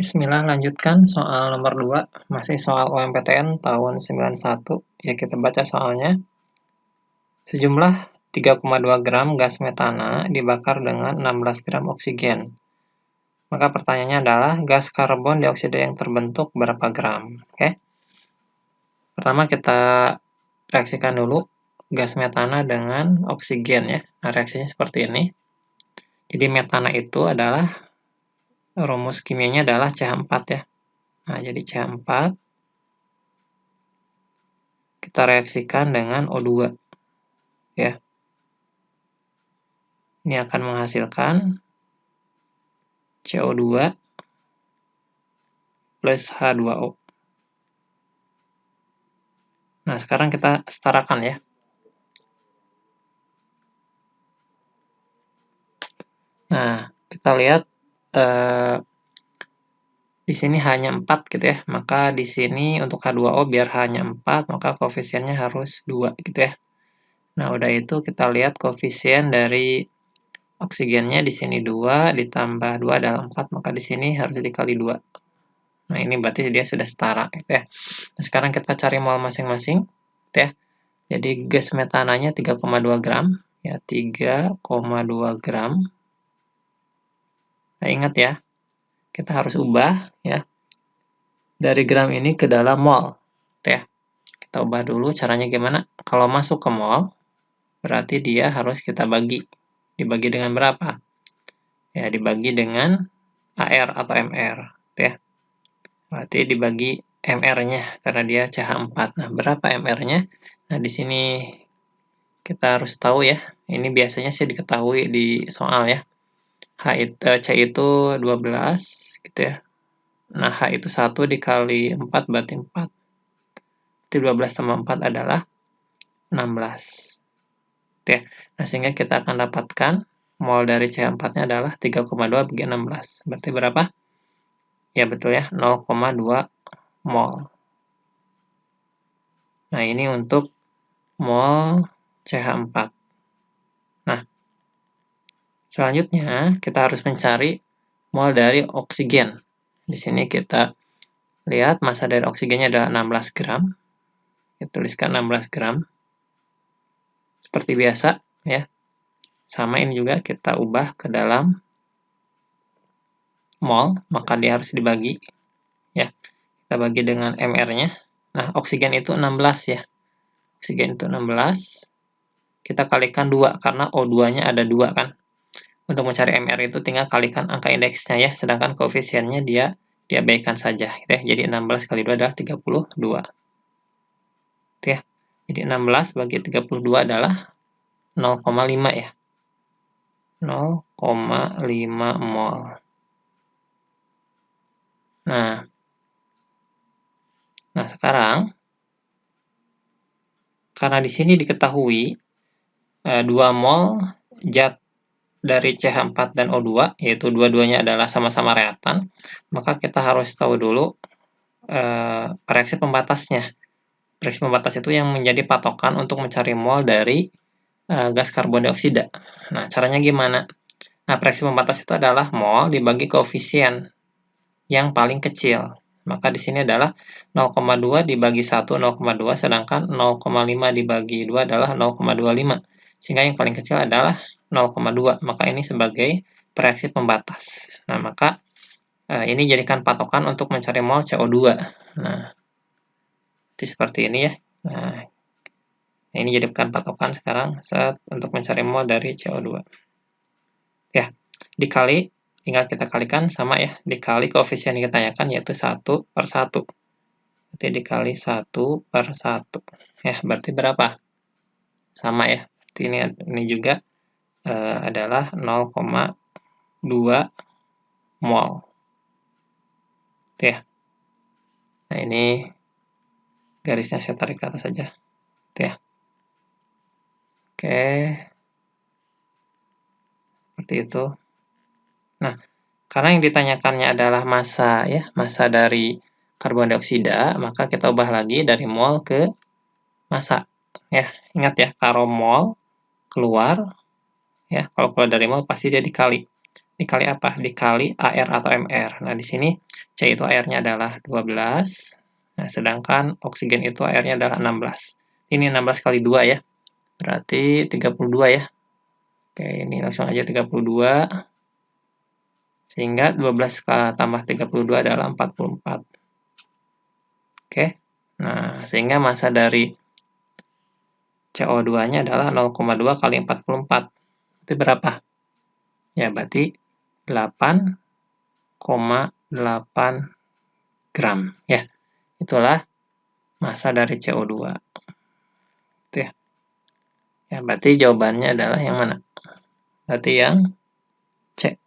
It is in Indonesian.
Bismillah, lanjutkan soal nomor 2, masih soal UMPTN tahun 91. Ya, kita baca soalnya. Sejumlah 3,2 gram gas metana dibakar dengan 16 gram oksigen. Maka pertanyaannya adalah, gas karbon dioksida yang terbentuk berapa gram? Oke. Pertama kita reaksikan dulu gas metana dengan oksigen ya. Nah, reaksinya seperti ini. Jadi metana itu adalah, rumus kimianya adalah CH4 ya. Nah, jadi CH4 kita reaksikan dengan O2 ya. Ini akan menghasilkan CO2 plus H2O. Nah, sekarang kita setarakan ya. Nah, kita lihat di sini hanya 4 gitu ya. Maka di sini untuk H2O biar hanya 4, maka koefisiennya harus 2 gitu ya. Nah, udah itu kita lihat koefisien dari oksigennya di sini 2 ditambah 2 adalah 4, maka di sini harus dikali 2. Nah, ini berarti dia sudah setara gitu ya. Nah, sekarang kita cari mol masing-masing gitu ya. Jadi gas metananya 3,2 gram ya, 3,2 gram. Nah, ingat ya, kita harus ubah ya dari gram ini ke dalam mol gitu ya. Kita ubah dulu caranya gimana? Kalau masuk ke mol berarti dia harus kita bagi. Dibagi dengan berapa? Ya, dibagi dengan AR atau MR gitu ya. Berarti dibagi MR-nya karena dia CH4. Nah, berapa MR-nya? Nah, di sini kita harus tahu ya. Ini biasanya sih diketahui di soal ya. C itu 12 gitu ya. Nah, H itu 1 dikali 4 berarti 4. Jadi 12 tambah 4 adalah 16. Gitu ya. Nah, sehingga kita akan dapatkan mol dari CH4-nya adalah 3,2 bagi 16. Berarti berapa? Ya, betul ya, 0,2 mol. Nah, ini untuk mol CH4. Nah, selanjutnya kita harus mencari mol dari oksigen. Di sini kita lihat massa dari oksigennya adalah 16 gram. Kita tuliskan 16 gram. Seperti biasa ya. Sama ini juga kita ubah ke dalam mol, maka dia harus dibagi ya. Kita bagi dengan MR-nya. Nah, oksigen itu 16 ya. Oksigen itu 16. Kita kalikan 2 karena O2-nya ada 2 kan. Untuk mencari MR itu tinggal kalikan angka indeksnya ya, sedangkan koefisiennya dia diabaikan saja gitu ya. Jadi 16 kali 2 adalah 32. Gitu ya. Jadi 16 bagi 32 adalah 0,5 ya. 0,5 mol. Nah, sekarang karena di sini diketahui 2 mol zat dari CH4 dan O2, yaitu dua-duanya adalah sama-sama reaktan, maka kita harus tahu dulu reaksi pembatasnya. Reaksi pembatas itu yang menjadi patokan untuk mencari mol dari gas karbon dioksida. Nah, caranya gimana? Nah, reaksi pembatas itu adalah mol dibagi koefisien yang paling kecil. Maka di sini adalah 0,2 dibagi 1, 0,2, sedangkan 0,5 dibagi 2 adalah 0,25. Sehingga yang paling kecil adalah 0,2. Maka ini sebagai reaksi pembatas. Nah, maka ini jadikan patokan untuk mencari mol CO2. Nah, seperti ini ya. Nah, ini jadikan patokan sekarang untuk mencari mol dari CO2. Ya, dikali, tinggal kita kalikan sama ya, dikali koefisien yang kita tanyakan yaitu 1/1. Berarti dikali 1/1. Ya, berarti berapa? Sama ya. Berarti ini juga adalah 0,2 mol. Itu ya. Nah, ini garisnya saya tarik ke atas saja. Itu ya. Oke. Seperti itu. Nah, karena yang ditanyakannya adalah massa ya, massa dari karbon dioksida, maka kita ubah lagi dari mol ke massa. Ya, ingat ya, kalau mol keluar ya, kalau keluar dari mol pasti dia dikali. dikali apa? Dikali AR atau MR. Nah, di sini C itu AR-nya adalah 12. Nah, sedangkan oksigen itu AR-nya adalah 16. Ini 16 kali 2 ya. Berarti 32 ya. Oke, ini langsung aja 32. Sehingga 12 tambah 32 adalah 44. Oke. Nah, sehingga massa dari CO2-nya adalah 0,2 kali 44. Itu berapa? Ya, berarti 8,8 gram. Ya, itulah massa dari CO2. Itu ya. Ya, berarti jawabannya adalah yang mana? Berarti yang C.